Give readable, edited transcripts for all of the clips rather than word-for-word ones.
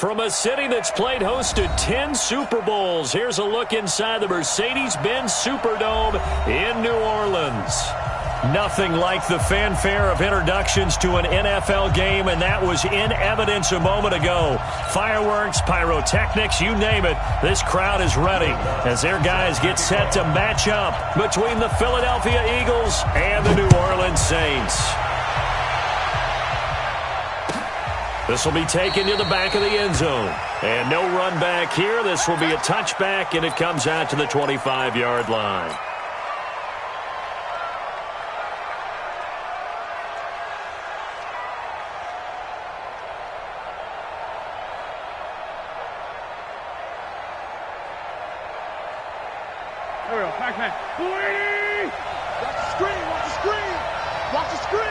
From a city that's played host to 10 Super Bowls, here's a look inside the Mercedes-Benz Superdome in New Orleans. Nothing like the fanfare of introductions to an NFL game, and that was in evidence a moment ago. Fireworks, pyrotechnics, you name it, this crowd is ready as their guys get set to match up between the Philadelphia Eagles and the New Orleans Saints. This will be taken to the back of the end zone. And no run back here. This will be a touchback, and it comes out to the 25-yard line. There we go. Back man. 480! Watch the screen. Watch the screen. Watch the screen.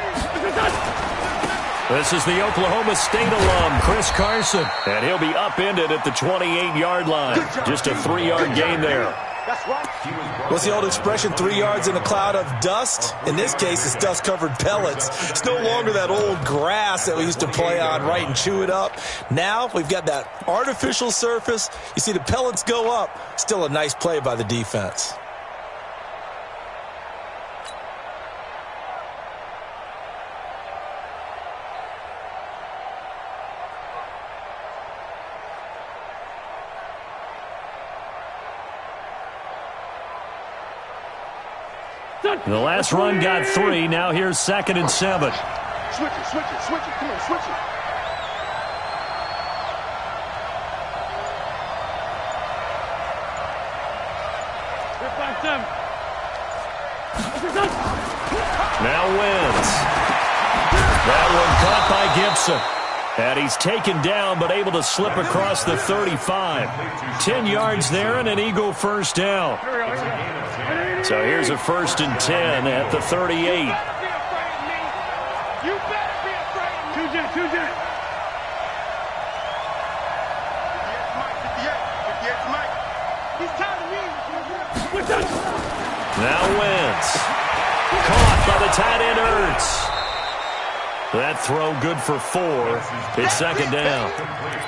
This is the Oklahoma State alum, Chris Carson. And he'll be upended at the 28-yard line. Just a 3-yard gain there. That's right. What's the old expression, 3 yards in a cloud of dust? In this case, it's dust-covered pellets. It's no longer that old grass that we used to play on, right, and chew it up. Now we've got that artificial surface. You see the pellets go up. Still a nice play by the defense. The last run got 3. Now here's 2nd and 7. Switch it, switch it, switch it. Come on, switch it. Now wins. That one caught by Gibson. And he's taken down but able to slip across the 35. 10 yards there and an Eagle first down. So here's a 1st and 10 at the 38. You better be afraid of me. 2-jet. He's tired of me. Now Wentz. Caught by the tight end Ertz. That throw good for 4. It's 2nd down.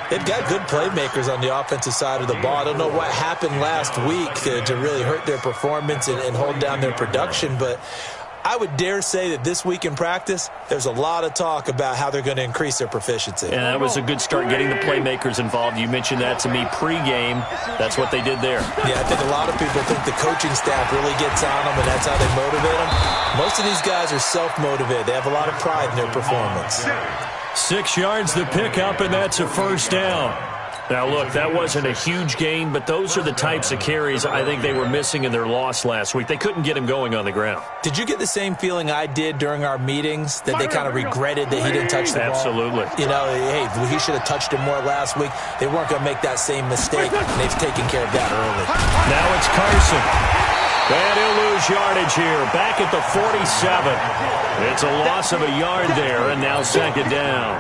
They've got good playmakers on the offensive side of the ball. I don't know what happened last week to really hurt their performance and hold down their production, but I would dare say that this week in practice, there's a lot of talk about how they're going to increase their proficiency. And that was a good start getting the playmakers involved. You mentioned that to me pregame. That's what they did there. Yeah, I think a lot of people think the coaching staff really gets on them, and that's how they motivate them. Most of these guys are self-motivated. They have a lot of pride in their performance. 6 yards the pickup, and that's a 1st down. Now, look, that wasn't a huge gain, but those are the types of carries I think they were missing in their loss last week. They couldn't get him going on the ground. Did you get the same feeling I did during our meetings, that they kind of regretted that he didn't touch the ball? Absolutely. You know, hey, he should have touched it more last week. They weren't going to make that same mistake, and they've taken care of that early. Now it's Carson. And he'll lose yardage here. Back at the 47. It's a loss of a yard there, and now 2nd down.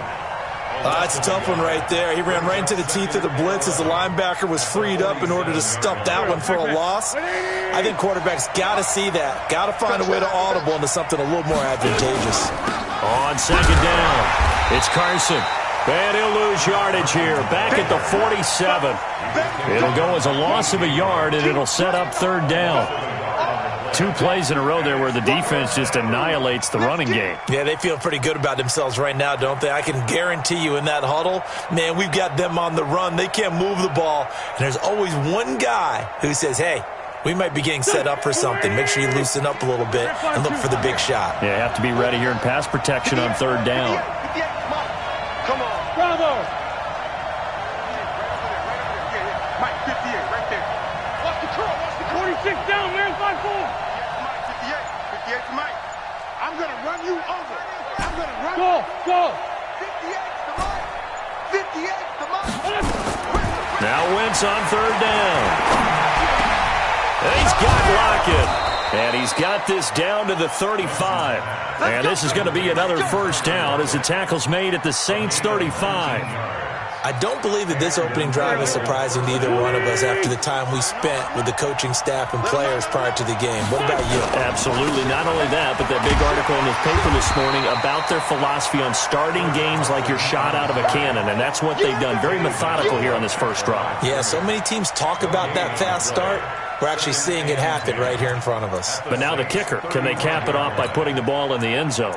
That's a tough one right there. He ran right into the teeth of the blitz as the linebacker was freed up in order to stuff that one for a loss. I think quarterbacks got to see that. Got to find a way to audible into something a little more advantageous. On 2nd down, it's Carson. And he'll lose yardage here. Back at the 47. It'll go as a loss of a yard, and it'll set up 3rd down. 2 plays in a row there where the defense just annihilates the running game. Yeah, they feel pretty good about themselves right now, don't they? I can guarantee you in that huddle, man, we've got them on the run. They can't move the ball. And there's always one guy who says, hey, we might be getting set up for something. Make sure you loosen up a little bit and look for the big shot. Yeah, have to be ready here in pass protection on 3rd down. Come on. Bravo. Mike, 58, right there. Watch the curl. Watch the 46 down, man. 5-4. 58 to Mike. I'm going to run you over. I'm going to run you over. Go. 58 to Mike. 58 to Mike. Now Wentz on 3rd down. And he's got Lockett. And he's got this down to the 35. And this is going to be another 1st down as the tackle's made at the Saints' 35. I don't believe that this opening drive is surprising to either one of us after the time we spent with the coaching staff and players prior to the game. What about you? Absolutely. Not only that, but that big article in the paper this morning about their philosophy on starting games like you're shot out of a cannon, and that's what they've done. Very methodical here on this first drive. Yeah, so many teams talk about that fast start. We're actually seeing it happen right here in front of us. But now the kicker. Can they cap it off by putting the ball in the end zone?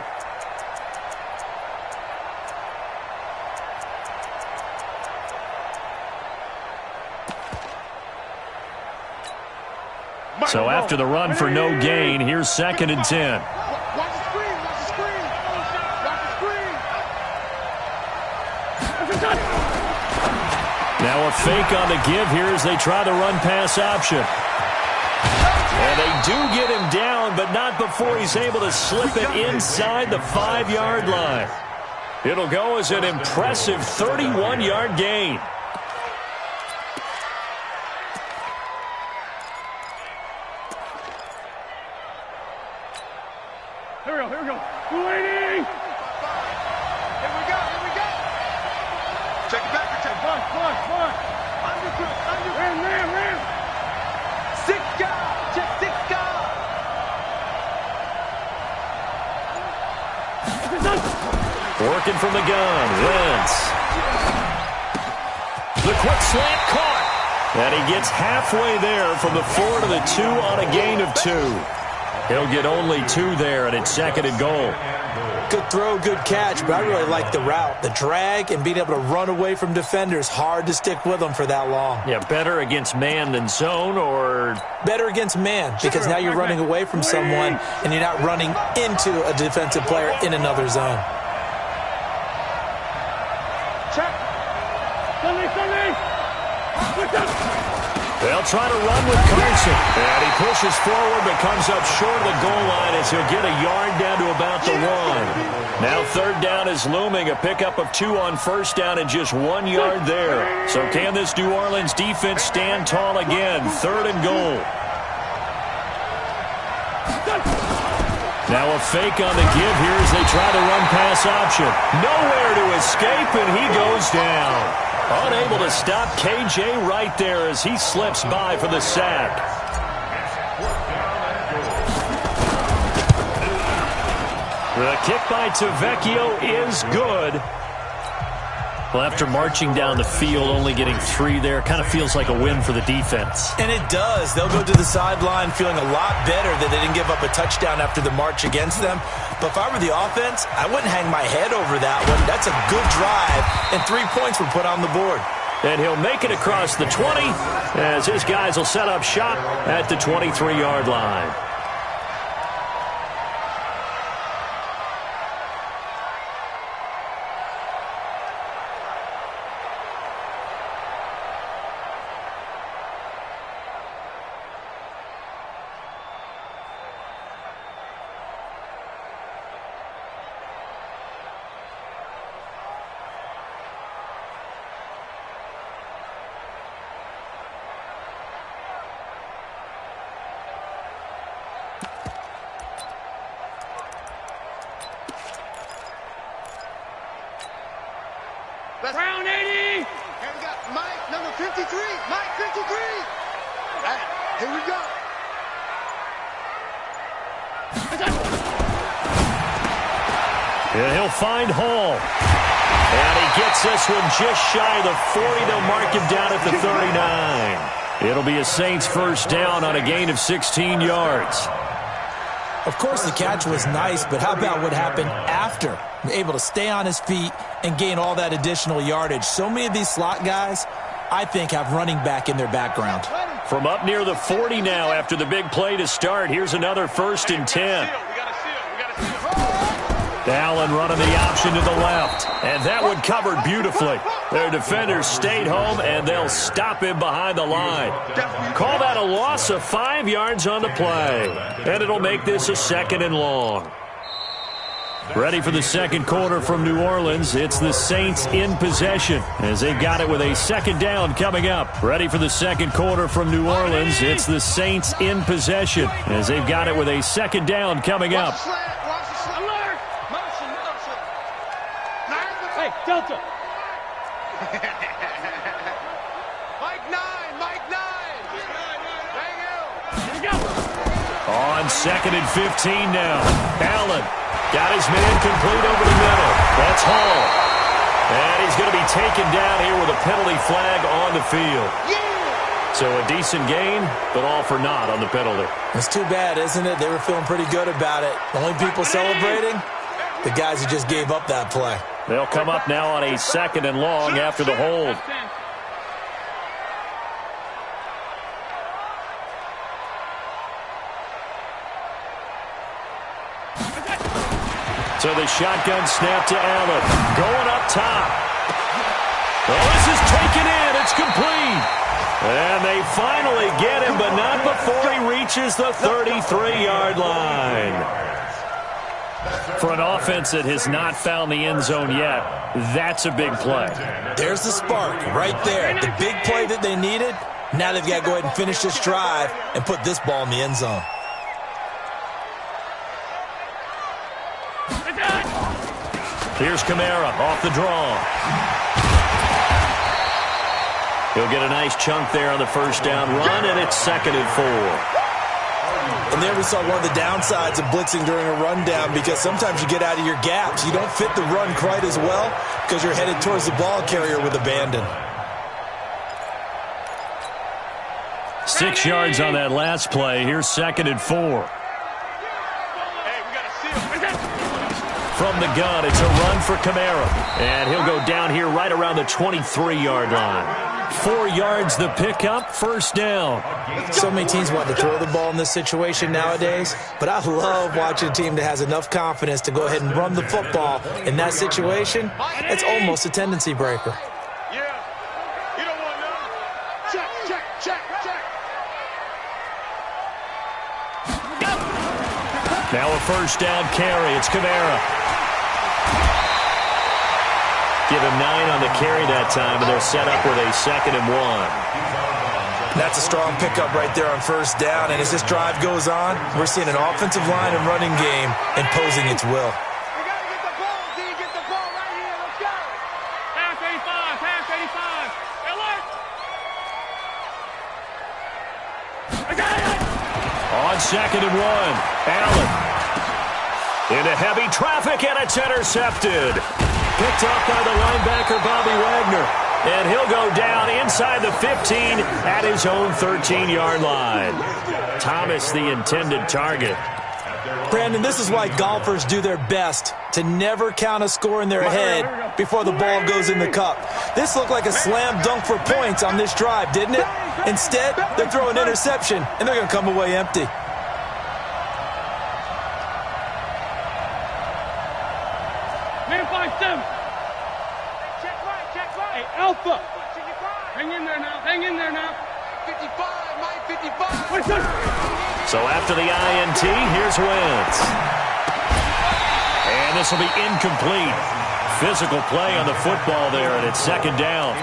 So after the run for no gain, here's 2nd and 10. Watch the screen, watch the screen. Watch the screen. Now a fake on the give here as they try the run-pass option. And they do get him down, but not before he's able to slip it inside the 5-yard line. It'll go as an impressive 31-yard gain. Here we go. 280. Here we go. Check it back. Come on. Ram. 6 guys. Check 6 guys. Working from the gun. Wentz. The quick slant caught. And he gets halfway there from the 4 to the 2 on a gain of 2. He'll get only 2 there, and it's 2nd and goal. Good throw, good catch, but I really like the route. The drag and being able to run away from defenders, hard to stick with them for that long. Yeah, better against man than zone, or? Better against man, because now you're running away from someone and you're not running into a defensive player in another zone. Check. Sunday. They'll try to run with Carson. And he pushes forward but comes up short of the goal line as he'll get a yard down to about the 1. Now 3rd down is looming. A pickup of 2 on 1st down and just 1 yard there. So can this New Orleans defense stand tall again? 3rd and goal. Now a fake on the give here as they try the run-pass option. Nowhere to escape, and he goes down. Unable to stop KJ right there as he slips by for the sack. The kick by Tavecchio is good. Well, after marching down the field, only getting 3 there, kind of feels like a win for the defense. And it does. They'll go to the sideline feeling a lot better that they didn't give up a touchdown after the march against them. But if I were the offense, I wouldn't hang my head over that one. That's a good drive, and 3 points were put on the board. And he'll make it across the 20 as his guys will set up shop at the 23-yard line. Round 80. Here we got Mike, number 53. Mike, 53. Here we go. And he'll find Hall. And he gets this one just shy of the 40. They'll mark him down at the 39. It'll be a Saints first down on a gain of 16 yards. Of course, the catch was nice, but how about what happened after? Able to stay on his feet and gain all that additional yardage. So many of these slot guys, I think, have running back in their background. From up near the 40 now after the big play to start, here's another 1st and 10. Allen running the option to the left, and that one covered beautifully. Their defenders stayed home, and they'll stop him behind the line. Call that a loss of 5 yards on the play, and it'll make this a 2nd and long. Ready for the second quarter from New Orleans. It's the Saints in possession as they've got it with a 2nd down coming up. Ready for the second quarter from New Orleans. It's the Saints in possession as they've got it with a 2nd down coming up. Hey, Delta. On 2nd and 15 now. Allen got his man complete over the middle. That's Hall. And he's going to be taken down here with a penalty flag on the field. So a decent gain, but all for naught on the penalty. It's too bad, isn't it? They were feeling pretty good about it. The only people celebrating, the guys who just gave up that play. They'll come up now on a 2nd and long after the hold. So the shotgun snap to Allen. Going up top. Oh, this is taken in. It's complete. And they finally get him, but not before he reaches the 33-yard line. For an offense that has not found the end zone yet, that's a big play. There's the spark right there. The big play that they needed. Now they've got to go ahead and finish this drive and put this ball in the end zone. Here's Kamara off the draw. He'll get a nice chunk there on the first down run, and it's 2nd and 4. And there we saw one of the downsides of blitzing during a rundown, because sometimes you get out of your gaps. You don't fit the run quite as well because you're headed towards the ball carrier with abandon. 6 yards on that last play. Here's 2nd and 4. From the gun, it's a run for Kamara. And he'll go down here right around the 23-yard line. 4 yards the pickup, first down. So many teams want to throw the ball in this situation nowadays, but I love watching a team that has enough confidence to go ahead and run the football in that situation. It's almost a tendency breaker. Yeah. You don't want none. Check, check, check, check. Now a first down carry. It's Kamara. Give him 9 on the carry that time, and they're set up with a 2nd and 1. That's a strong pickup right there on first down, and as this drive goes on, we're seeing an offensive line and running game imposing its will. We got to get the ball, D. Get the ball right here. Let's go. Pass 85, pass 85. Alert. I got it. On 2nd and 1, Allen. Into heavy traffic, and it's intercepted. Picked up by the linebacker, Bobby Wagner. And he'll go down inside the 15 at his own 13-yard line. Thomas, the intended target. Brandon, this is why golfers do their best to never count a score in their head before the ball goes in the cup. This looked like a slam dunk for points on this drive, didn't it? Instead, they're throwing interception, and they're going to come away empty. Man, 5-7. Check right, check right. Hey, Alpha. Hang in there now, hang in there now. 55, Mike, 55. So after the INT, here's Wentz. And this will be incomplete. Physical play on the football there, and it's 2nd down.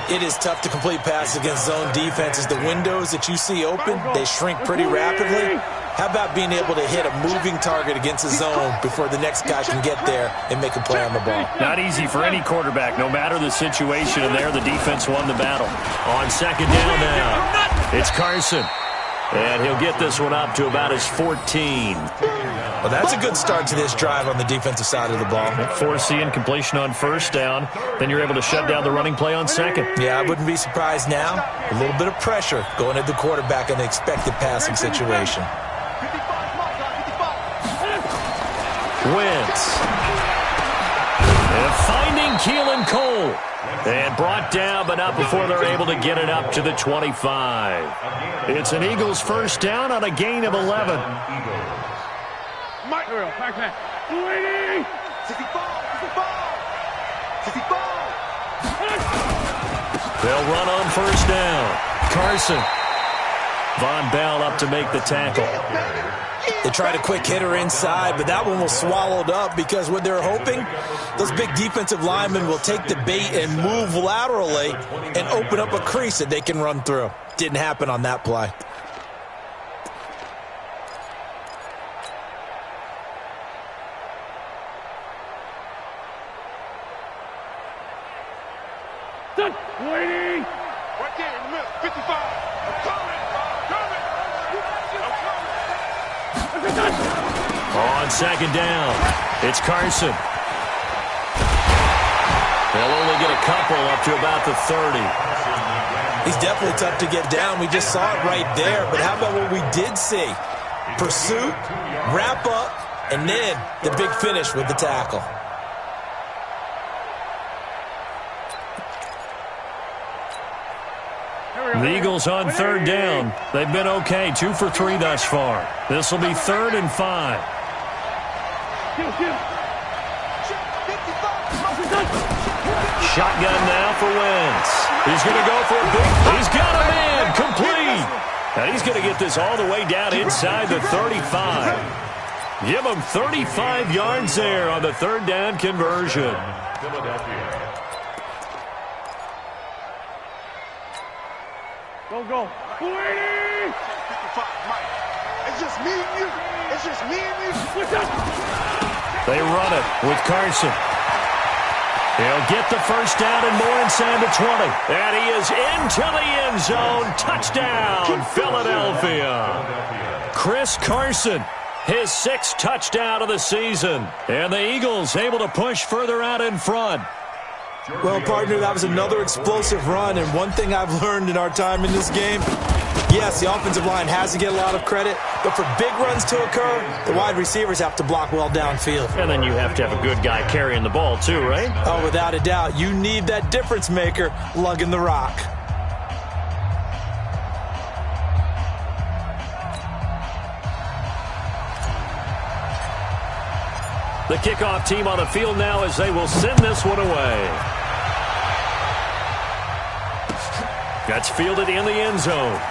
It is tough to complete passes against zone defenses. The windows that you see open, they shrink pretty rapidly. How about being able to hit a moving target against a zone before the next guy can get there and make a play on the ball? Not easy for any quarterback, no matter the situation, and there the defense won the battle. On 2nd down now, it's Carson. And he'll get this one up to about his 14. Well, that's a good start to this drive on the defensive side of the ball. Force the incompletion on first down. Then you're able to shut down the running play on 2nd. Yeah, I wouldn't be surprised now. A little bit of pressure going at the quarterback in the expected passing situation. Wentz. And finding Keelan Cole. And brought down, but not before they're able to get it up to the 25. It's an Eagles first down on a gain of 11. Mike, back that. 280. 65. They'll run on first down. Carson. Von Bell up to make the tackle. They tried a quick hitter inside, but that one was swallowed up because what they're hoping, those big defensive linemen will take the bait and move laterally and open up a crease that they can run through. Didn't happen on that play. Waiting. Right there in the middle. 55. I'm coming. I'm coming. I'm coming. On second down, it's Carson. They'll only get a couple up to about the 30. He's definitely tough to get down. We just saw it right there. But how about what we did see? Pursuit, wrap up, and then the big finish with the tackle. The Eagles on third down. They've been okay, 2 for 3 thus far. This will be 3rd and 5. Shotgun now for Wentz. He's going to go for a big. He's got a man complete. And he's going to get this all the way down inside the 35. Give him 35 yards there on the 3rd down conversion. Go. 40! It's just me and you. It's just me and you. They run it with Carson. He'll get the first down and more inside the 20. And he is into the end zone. Touchdown, Philadelphia. Chris Carson, his 6th touchdown of the season. And the Eagles able to push further out in front. Well, partner, that was another explosive run, and one thing I've learned in our time in this game, yes, the offensive line has to get a lot of credit, but for big runs to occur, the wide receivers have to block well downfield. And then you have to have a good guy carrying the ball too, right? Oh, without a doubt. You need that difference maker lugging the rock. The kickoff team on the field now as they will send this one away. That's fielded in the end zone.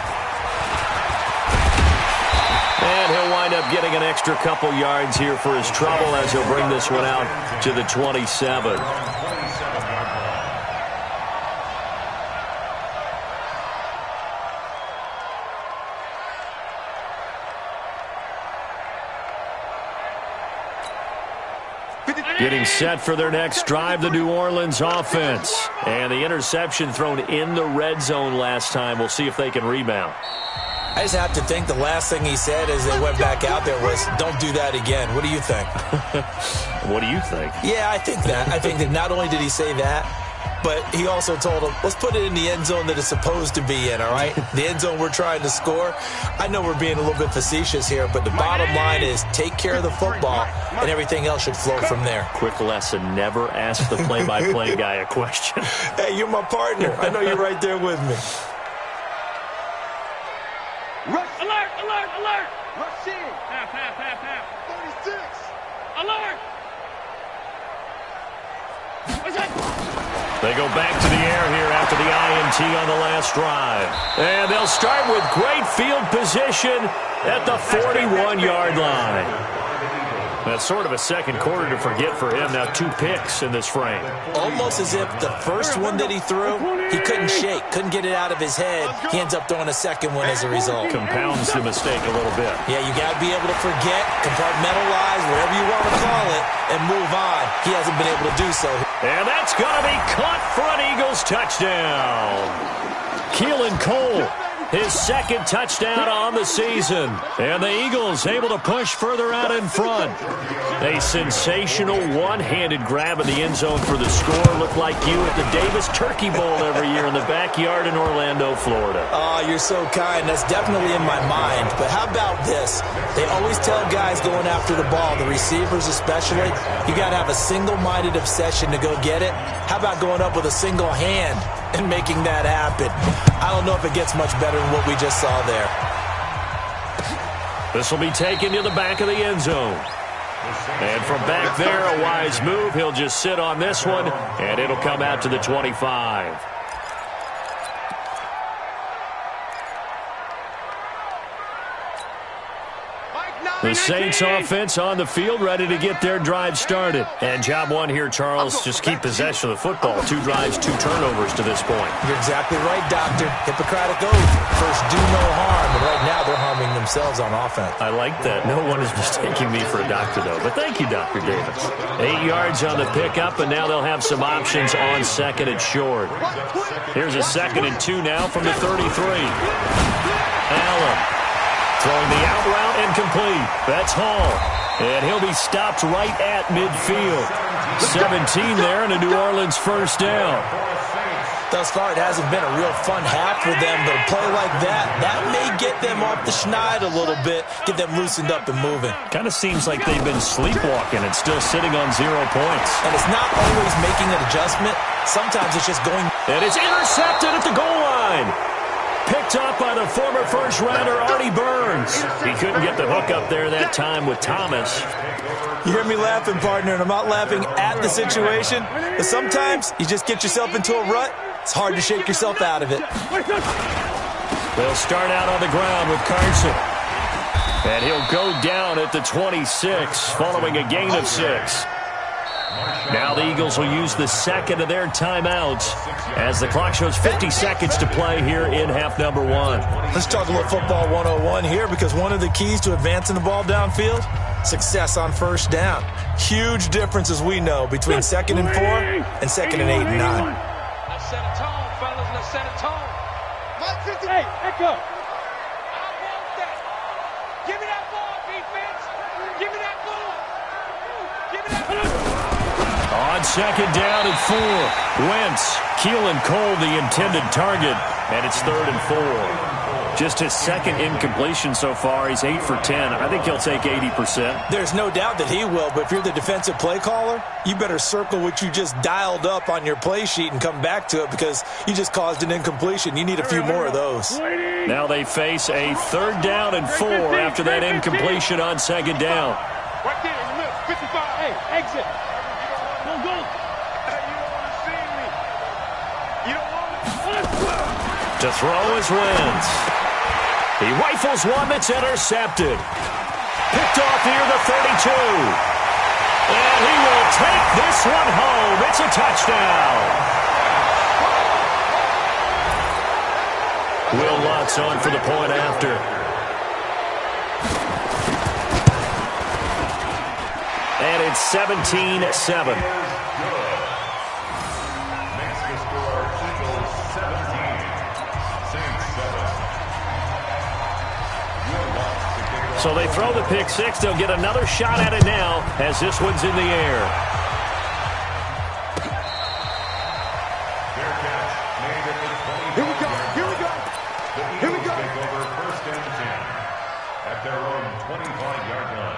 And he'll wind up getting an extra couple yards here for his trouble as he'll bring this one out to the 27. Getting set for their next drive, the New Orleans offense. And the interception thrown in the red zone last time. We'll see if they can rebound. I just have to think the last thing he said as they went back out there was, don't do that again. What do you think? What do you think? Yeah, I think that. I think that not only did he say that, but he also told him, let's put it in the end zone that it's supposed to be in, all right? The end zone we're trying to score. I know we're being a little bit facetious here, but the bottom line is take care of the football, and everything else should flow from there. Quick lesson, never ask the play-by-play guy a question. Hey, you're my partner. I know you're right there with me. Rush. Alert. Rush in. Half. 36. Alert. What's that? They go back to the air here after the INT on the last drive. And they'll start with great field position at the 41-yard line. That's sort of a second quarter to forget for him. Now 2 picks in this frame. Almost as if the first one that he threw, he couldn't shake, couldn't get it out of his head. He ends up throwing a second one as a result. Compounds the mistake a little bit. Yeah, you got to be able to forget, compartmentalize, whatever you want to call it, and move on. He hasn't been able to do so. And that's going to be caught for an Eagles touchdown. Keelan Cole, his 2nd touchdown on the season. And the Eagles able to push further out in front. A sensational one-handed grab in the end zone for the score. Looked like you at the Davis Turkey Bowl every year in the backyard in Orlando, Florida. Oh, you're so kind. That's definitely in my mind. But how about this? They always tell guys going after the ball, the receivers especially, you got to have a single-minded obsession to go get it. How about going up with a single hand and making that happen? I don't know if it gets much better than what we just saw there. This will be taken to the back of the end zone. And from back there, a wise move. He'll just sit on this one, and it'll come out to the 25. The Saints offense on the field, ready to get their drive started. And job one here, Charles, just keep possession of the football. 2 drives, 2 turnovers to this point. You're exactly right, Doctor. Hippocratic oath. First, do no harm. And right now, they're harming themselves on offense. I like that. No one is mistaking me for a doctor, though. But thank you, Dr. Davis. 8 yards on the pickup, and now they'll have some options on 2nd and short. Here's a 2nd and 2 now from the 33. Allen. Throwing the out route incomplete. That's Hall. And he'll be stopped right at midfield. 17 there and a New Orleans first down. Thus far, it hasn't been a real fun half for them, but a play like that may get them off the schneid a little bit, get them loosened up and moving. Kind of seems like they've been sleepwalking and still sitting on 0 points. And it's not always making an adjustment. Sometimes it's just going. And it's intercepted at the goal line. Picked up by the former first-rounder Artie Burns. He couldn't get the hook up there that time with Thomas. You hear me laughing, partner, and I'm not laughing at the situation. But sometimes you just get yourself into a rut. It's hard to shake yourself out of it. They'll start out on the ground with Carson. And he'll go down at the 26, following a gain of 6. Now the Eagles will use the second of their timeouts as the clock shows 50 seconds to play here in half number 1. Let's talk a little football 101 here, because one of the keys to advancing the ball downfield, success on first down. Huge difference, as we know, between 2nd and 4 and 2nd and 8 and 9. Let's set a tone, fellas. Let's set a tone. Hey, Echo. I want that. Give me that ball, defense. Give me that ball. Give me that ball. On second down and 4, Wentz, Keelan Cole the intended target, and it's 3rd and 4. Just his second incompletion so far. He's 8 for 10. I think he'll take 80%. There's no doubt that he will, but if you're the defensive play caller, you better circle what you just dialed up on your play sheet and come back to it, because you just caused an incompletion. You need a few more of those. Now they face a 3rd down and 4 after that incompletion on second down. Right there in the middle, 55. Hey, exit. Go. Hey, you don't want to see me. You don't want to. To throw is Wentz. He rifles one that's intercepted. Picked off near the 32. And he will take this one home. It's a touchdown. Will Lutz on for the point after. And it's 17-7. So they throw the pick 6. They'll get another shot at it now as this one's in the air. Here we go. Here we go. Take over 1st and 10 at their own 25-yard line.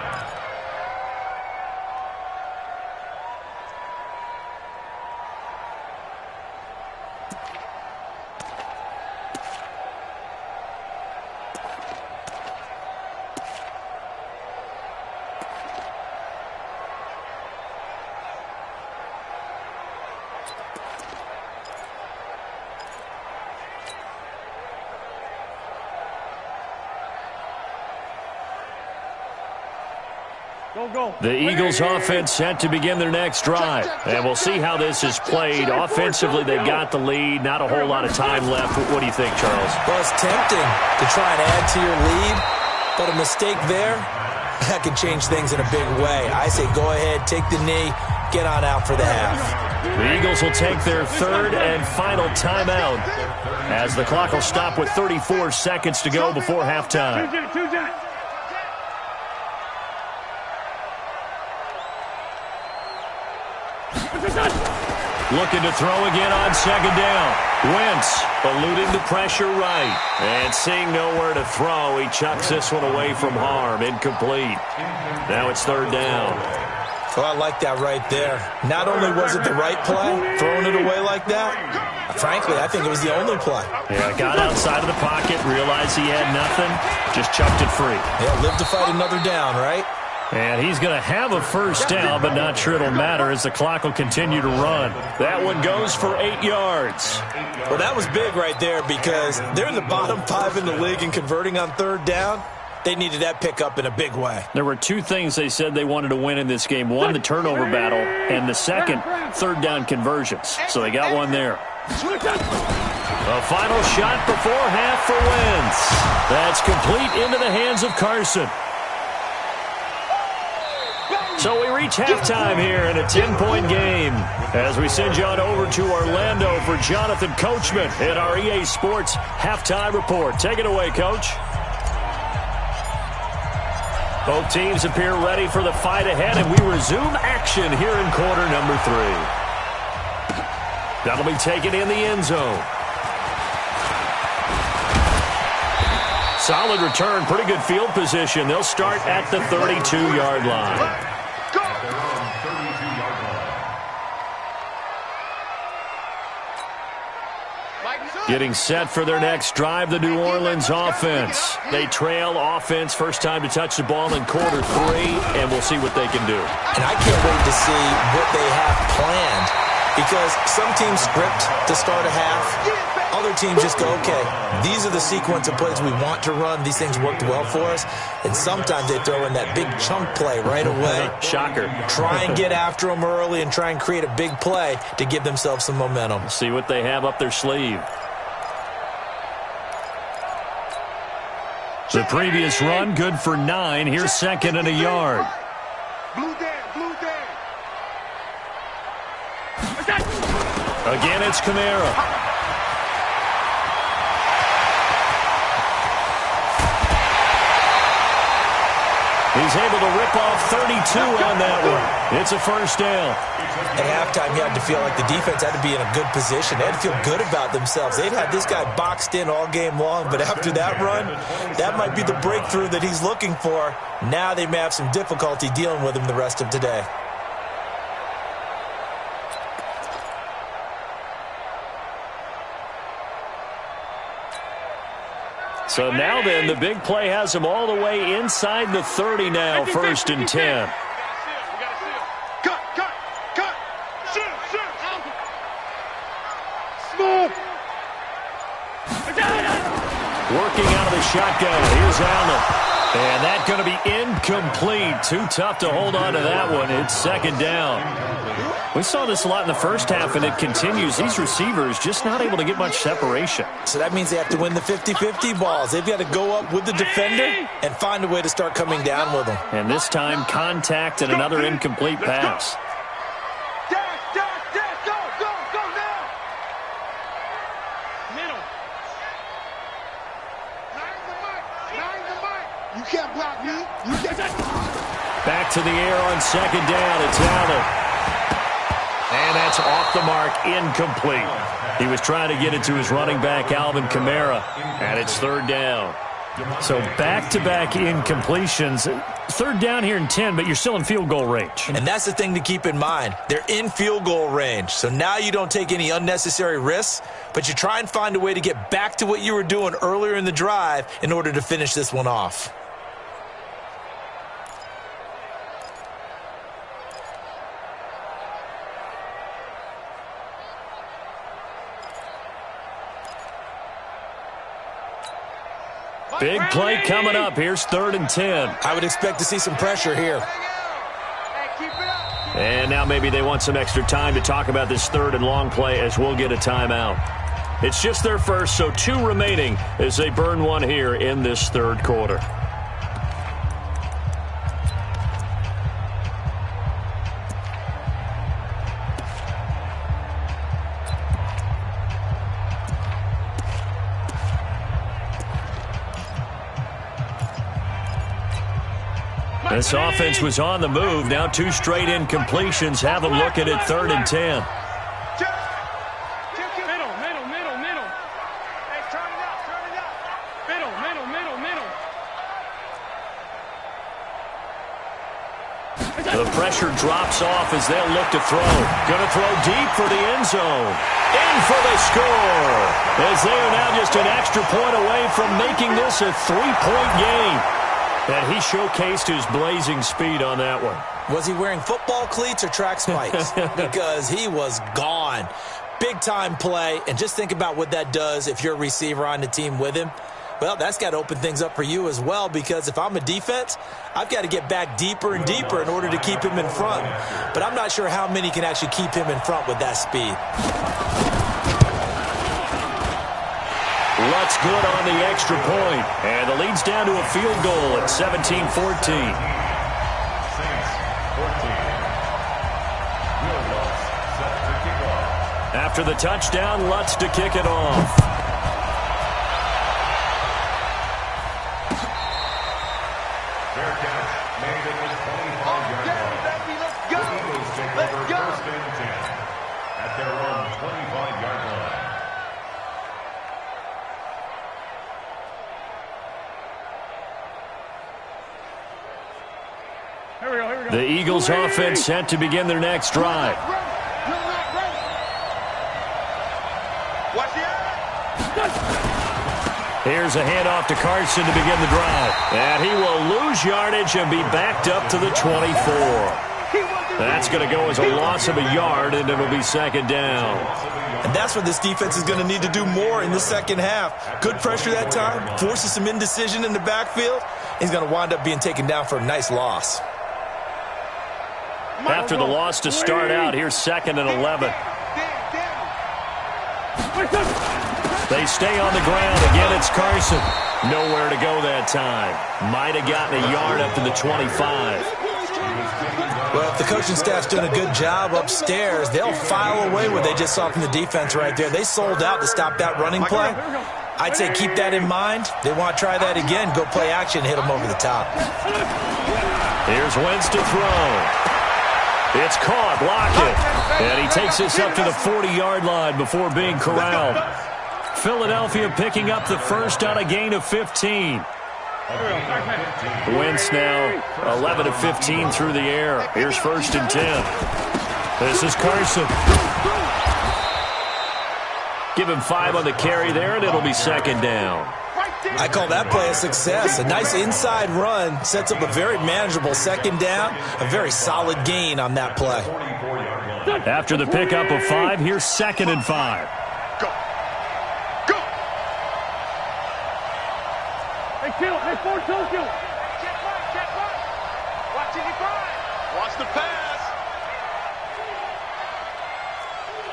The Eagles offense set to begin their next drive. And we'll see how this is played. Offensively, they've got the lead. Not a whole lot of time left. What do you think, Charles? Well, it's tempting to try and add to your lead, but a mistake there, that could change things in a big way. I say go ahead, take the knee, get on out for the half. The Eagles will take their 3rd and final timeout as the clock will stop with 34 seconds to go before halftime. Looking to throw again on second down. Wentz eluding the pressure right. And seeing nowhere to throw, he chucks this one away from harm. Incomplete. Now it's 3rd down. Well, I like that right there. Not only was it the right play, throwing it away like that, frankly, I think it was the only play. Yeah, got outside of the pocket, realized he had nothing, just chucked it free. Yeah, live to fight another down, right? And he's going to have a first down, but not sure it'll matter as the clock will continue to run. That one goes for 8 yards. Well, that was big right there because they're in the bottom 5 in the league in converting on 3rd down. They needed that pickup in a big way. There were 2 things they said they wanted to win in this game. One, the turnover battle, and the second, 3rd down conversions. So they got one there. A final shot before half for Wentz. That's complete into the hands of Carson. So we reach halftime here in a 10-point game as we send you on over to Orlando for Jonathan Coachman in our EA Sports Halftime Report. Take it away, Coach. Both teams appear ready for the fight ahead, and we resume action here in quarter number 3. That'll be taken in the end zone. Solid return, pretty good field position. They'll start at the 32-yard line. Getting set for their next drive, the New Orleans offense. They trail offense, first time to touch the ball in quarter 3, and we'll see what they can do. And I can't wait to see what they have planned, because some teams script to start a half. Other teams just go, okay, these are the sequence of plays we want to run. These things worked well for us. And sometimes they throw in that big chunk play right away. Shocker. Try and get after them early and try and create a big play to give themselves some momentum. See what they have up their sleeve. The previous run, good for 9. Here's second and a yard. Blue down. Again, it's Kamara. He's able to rip off 32 on that one. It's a first down. At halftime, you had to feel like the defense had to be in a good position. They had to feel good about themselves. They'd had this guy boxed in all game long, but after that run, that might be the breakthrough that he's looking for. Now they may have some difficulty dealing with him the rest of today. So now then, the big play has them all the way inside the 30 now, first and 10. Cut. Shoot. Smooth. Working out of the shotgun. Here's Allen. And that's going to be incomplete. Too tough to hold on to that one. It's second down. We saw this a lot in the first half, and it continues. These receivers just not able to get much separation. So that means they have to win the 50-50 balls. They've got to go up with the defender and find a way to start coming down with them. And this time, contact and another incomplete pass. Dash, go now. Middle. Nine the mic. You can't block me. Back to the air on second down. It's Allen. And that's off the mark, incomplete. He was trying to get it to his running back, Alvin Kamara, and it's third down. So back-to-back incompletions. Third down here in 10, but you're still in field goal range. And that's the thing to keep in mind. They're in field goal range. So now you don't take any unnecessary risks, but you try and find a way to get back to what you were doing earlier in the drive in order to finish this one off. Big play coming up. Here's third and 10. I would expect to see some pressure here. And now maybe they want some extra time to talk about this third and long play as we'll get a timeout. It's just their first, so 2 remaining as they burn one here in this third quarter. This offense was on the move. Now 2 straight incompletions have them looking at third and 10. Middle. Hey, turn it up. Middle. The pressure drops off as they'll look to throw. Going to throw deep for the end zone. In for the score. As they are now just an extra point away from making this a 3-point game. And he showcased his blazing speed on that one. Was he wearing football cleats or track spikes? Because he was gone. Big-time play, and just think about what that does if you're a receiver on the team with him. Well, that's got to open things up for you as well, because if I'm a defense, I've got to get back deeper and deeper in order to keep him in front. But I'm not sure how many can actually keep him in front with that speed. Lutz good on the extra point. And the lead's down to a field goal at 17-14. After the touchdown, Lutz to kick it off. Fair catch made at the 25-yard line. Baby, let's go. The Eagles take Let's over go. 1st and 10 at their own 25-yard line. Here we go, here we go. The Eagles offense set to begin their next drive. Watch the eye. Here's a handoff to Carson to begin the drive. And he will lose yardage and be backed up to the 24. That's going to go as a loss of a yard, and it'll be second down. And that's what this defense is going to need to do more in the second half. Good pressure that time, forces some indecision in the backfield. He's going to wind up being taken down for a nice loss. After the loss to start out, here's 2nd and 11. They stay on the ground. Again, it's Carson. Nowhere to go that time. Might have gotten a yard up to the 25. Well, if the coaching staff's doing a good job upstairs, they'll file away what they just saw from the defense right there. They sold out to stop that running play. I'd say keep that in mind. They want to try that again. Go play action, hit them over the top. Here's Wentz to throw. It's caught, Lockett. And he takes this up to the 40-yard line before being corralled. Philadelphia picking up the first on a gain of 15. Wentz now 11 of 15 through the air. Here's 1st and 10. This is Carson. Give him 5 on the carry there, and it'll be second down. I call that play a success. A nice inside run sets up a very manageable second down. A very solid gain on that play. After the pickup of 5, here's 2nd and 5. Go. Go. Hey, kill. Hey, force kill. Check right. Watch it, watch the pass.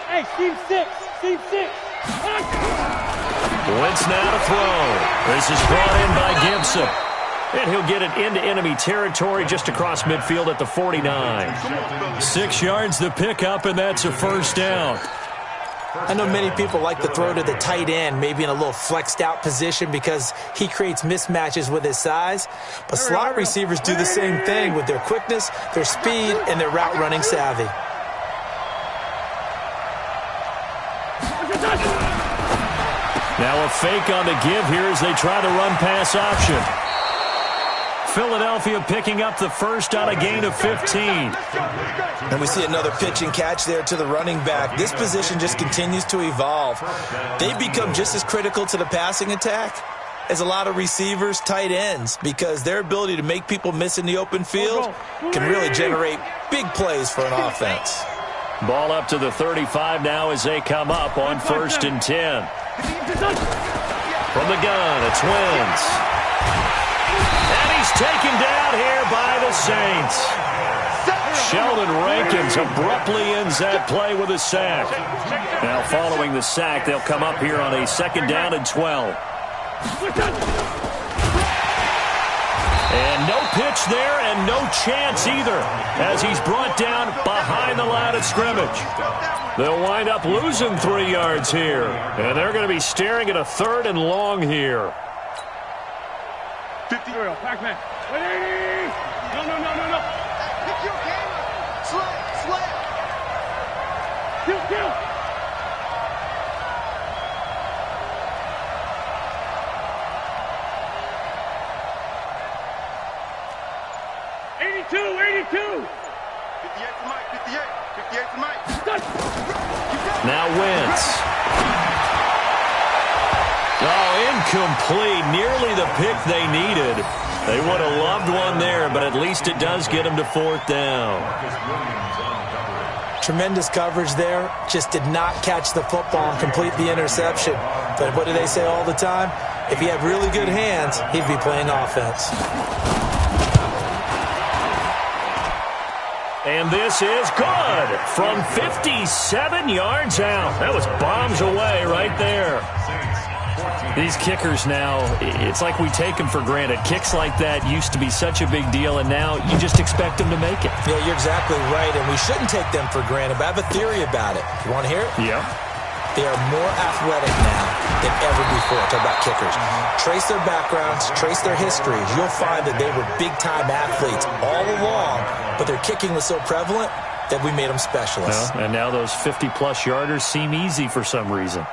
Hey, Steve 6. Wentz now to throw. This is brought in by Gibson. And he'll get it into enemy territory just across midfield at the 49. 6 yards the pickup, and that's a first down. I know many people like to throw to the tight end, maybe in a little flexed out position because he creates mismatches with his size. But slot receivers do the same thing with their quickness, their speed, and their route running savvy. Now a fake on the give here as they try to run pass option. Philadelphia picking up the first on a gain of 15. And we see another pitch and catch there to the running back. This position just continues to evolve. They become just as critical to the passing attack as a lot of receivers, tight ends, because their ability to make people miss in the open field can really generate big plays for an offense. Ball up to the 35 now as they come up on 1st and 10. From the gun, it's Wentz. And he's taken down here by the Saints. Sheldon Rankins abruptly ends that play with a sack. Now following the sack, they'll come up here on a 2nd down and 12. And no pitch there and no chance either as he's brought down behind the line of scrimmage. They'll wind up losing 3 yards here. And they're going to be staring at a 3rd and long here. 50. Pac-Man. 180. No. Pick your camera. Slap. Kill. 82. 58 to Mike. 58 to Mike. Now Wentz. Oh, incomplete. Nearly the pick they needed. They would have loved one there, but at least it does get them to 4th down. Tremendous coverage there. Just did not catch the football and complete the interception. But what do they say all the time? If he had really good hands, he'd be playing offense. And this is good from 57 yards out. That was bombs away right there. These kickers now, it's like we take them for granted. Kicks like that used to be such a big deal, and now you just expect them to make it. Yeah, you're exactly right, and we shouldn't take them for granted, but I have a theory about it. You want to hear it? Yeah. They are more athletic now. than ever before. Talk about kickers. Trace their backgrounds, trace their histories. You'll find that they were big-time athletes all along, but their kicking was so prevalent that we made them specialists. Well, and now those 50-plus yarders seem easy for some reason.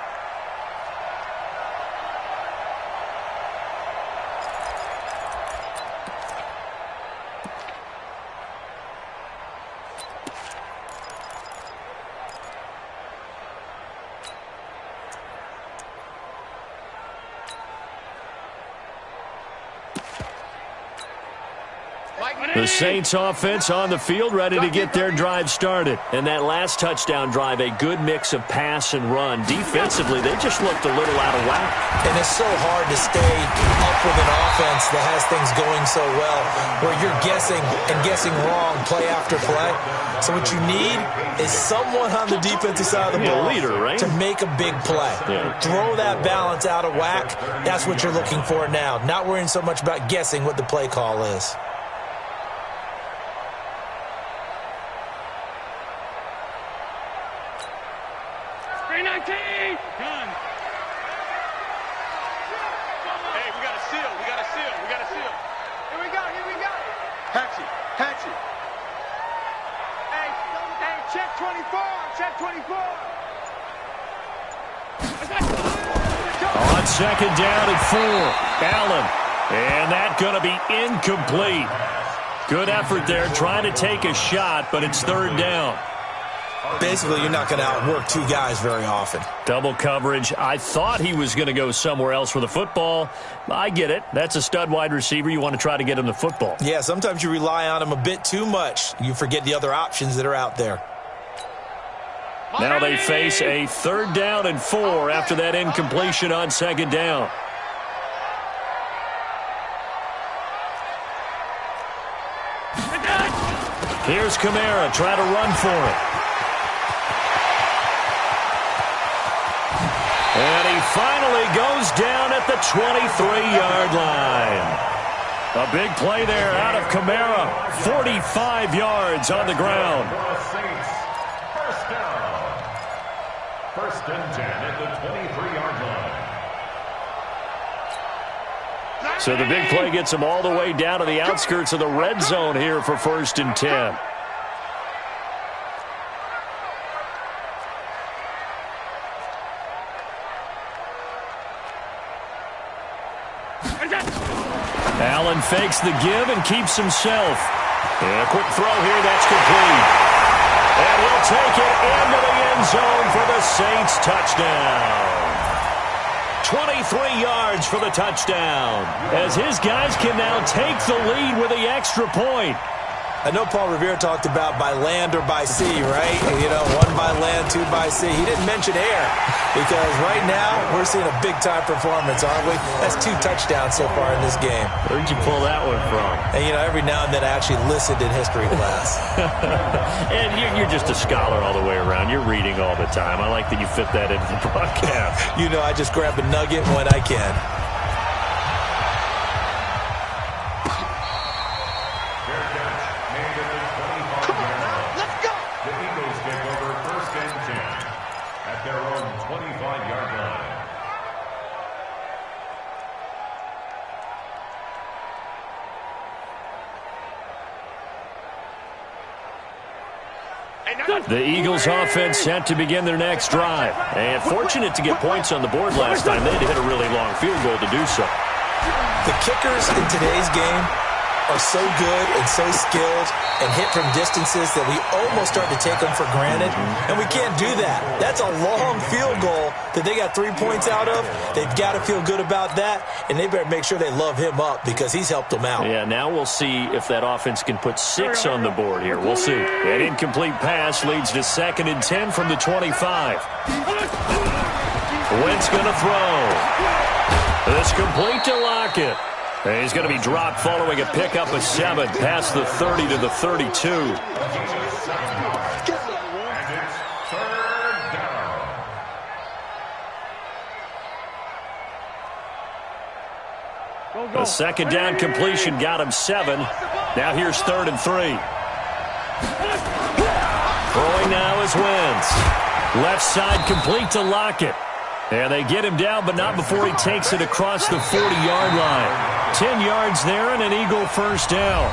The Saints offense on the field, ready to get their drive started. And that last touchdown drive, a good mix of pass and run. Defensively, they just looked a little out of whack. And it's so hard to stay up with an offense that has things going so well, where you're guessing and guessing wrong play after play. So what you need is someone on the defensive side of the ball leader, right? to make a big play. Yeah. Throw that balance out of whack. That's what you're looking for now. Not worrying so much about guessing what the play call is. On second down and 4, Allen. And that's going to be incomplete. Good effort there, trying to take a shot, but it's third down. Basically, you're not going to outwork two guys very often. Double coverage. I thought he was going to go somewhere else with the football. I get it. That's a stud wide receiver. You want to try to get him the football. Yeah, sometimes you rely on him a bit too much. You forget the other options that are out there. Now they face a third down and 4 after that incompletion on second down. Here's Kamara trying to run for it. And he finally goes down at the 23-yard line. A big play there out of Kamara. 45 yards on the ground. First and 10 at the 23-yard line. So the big play gets them all the way down to the outskirts of the red zone here for first and 10. Allen fakes the give and keeps himself. And a quick throw here, that's complete. And he'll take it into the end zone for the Saints touchdown. 23 yards for the touchdown, as his guys can now take the lead with the extra point. I know Paul Revere talked about by land or by sea, right? You know, 1 by land, 2 by sea. He didn't mention air because right now we're seeing a big-time performance, aren't we? That's 2 touchdowns so far in this game. Where'd you pull that one from? And, you know, every now and then I actually listened in history class. And you're just a scholar all the way around. You're reading all the time. I like that you fit that into the broadcast. You know, I just grab a nugget when I can. The Eagles offense set to begin their next drive. And fortunate to get points on the board last time. They had to hit a really long field goal to do so. The kickers in today's game are so good and so skilled and hit from distances that we almost start to take them for granted. And we can't do that. That's a long field goal that they got 3 points out of. They've got to feel good about that, and they better make sure they love him up because he's helped them out. Yeah, now we'll see if that offense can put 6 on the board here. We'll see. An incomplete pass leads to second and 10 from the 25. Wentz going to throw. It's complete to Lockett. And he's going to be dropped following a pickup of 7 past the 30 to the 32. And it's third down. A second down completion got him 7. Now here's third and 3. Throwing now is Wentz. Left side complete to Lockett. And they get him down, but not before he takes it across the 40-yard line. 10 yards there and an Eagle first down.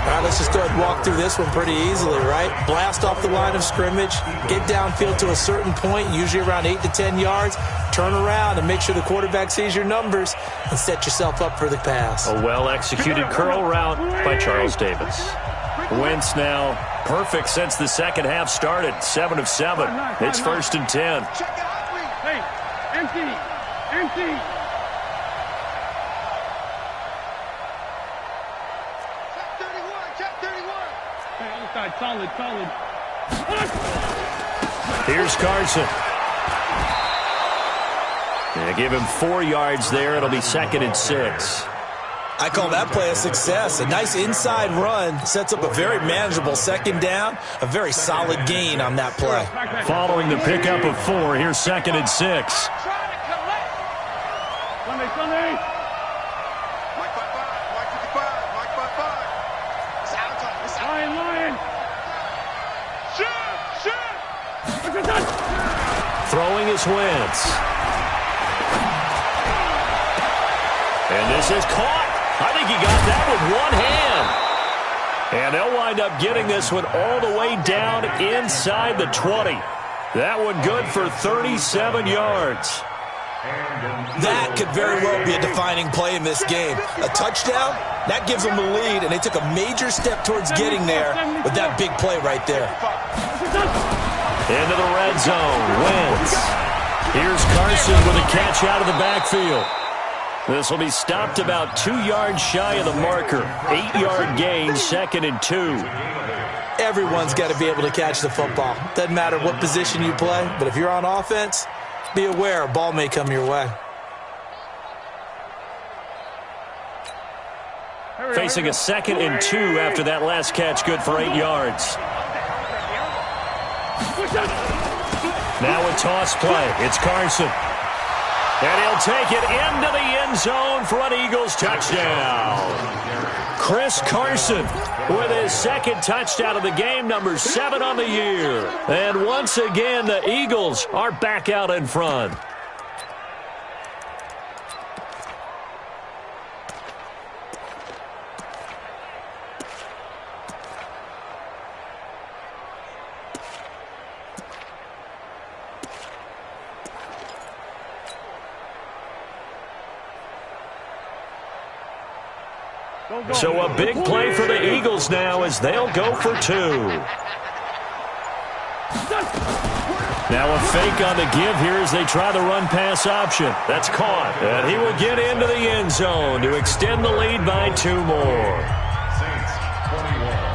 All right, let's just go ahead and walk through this one pretty easily, right? Blast off the line of scrimmage, get downfield to a certain point, usually around 8 to 10 yards, turn around and make sure the quarterback sees your numbers and set yourself up for the pass. A well-executed curl route by Charles Davis. Wentz now perfect since the second half started, 7 of 7. It's 1st and 10. Hey, empty. Solid. Here's Carson. They give him 4 yards there. It'll be 2nd and 6. I call that play a success. A nice inside run sets up a very manageable second down. A very solid gain on that play. Following the pickup of 4, here's 2nd and 6. Sunday. Lion. Shoot. Throwing his Wentz. And this is caught. I think he got that with one hand. And they'll wind up getting this one all the way down inside the 20. That one good for 37 yards. That could very well be a defining play in this game. A touchdown, that gives them the lead, and they took a major step towards getting there with that big play right there. Into the red zone, Wentz. Here's Carson with a catch out of the backfield. This will be stopped about 2 yards shy of the marker. 8-yard gain, 2nd and 2. Everyone's got to be able to catch the football. Doesn't matter what position you play, but if you're on offense, be aware a ball may come your way. Facing a 2nd and 2 after that last catch, good for 8 yards. Now a toss play. It's Carson. And he'll take it into the end zone for an Eagles touchdown. Chris Carson with his 2nd touchdown of the game, number 7 on the year. And once again, the Eagles are back out in front. So a big play for the Eagles now as they'll go for 2. Now a fake on the give here as they try the run-pass option. That's caught. And he will get into the end zone to extend the lead by 2 more. Saints 21.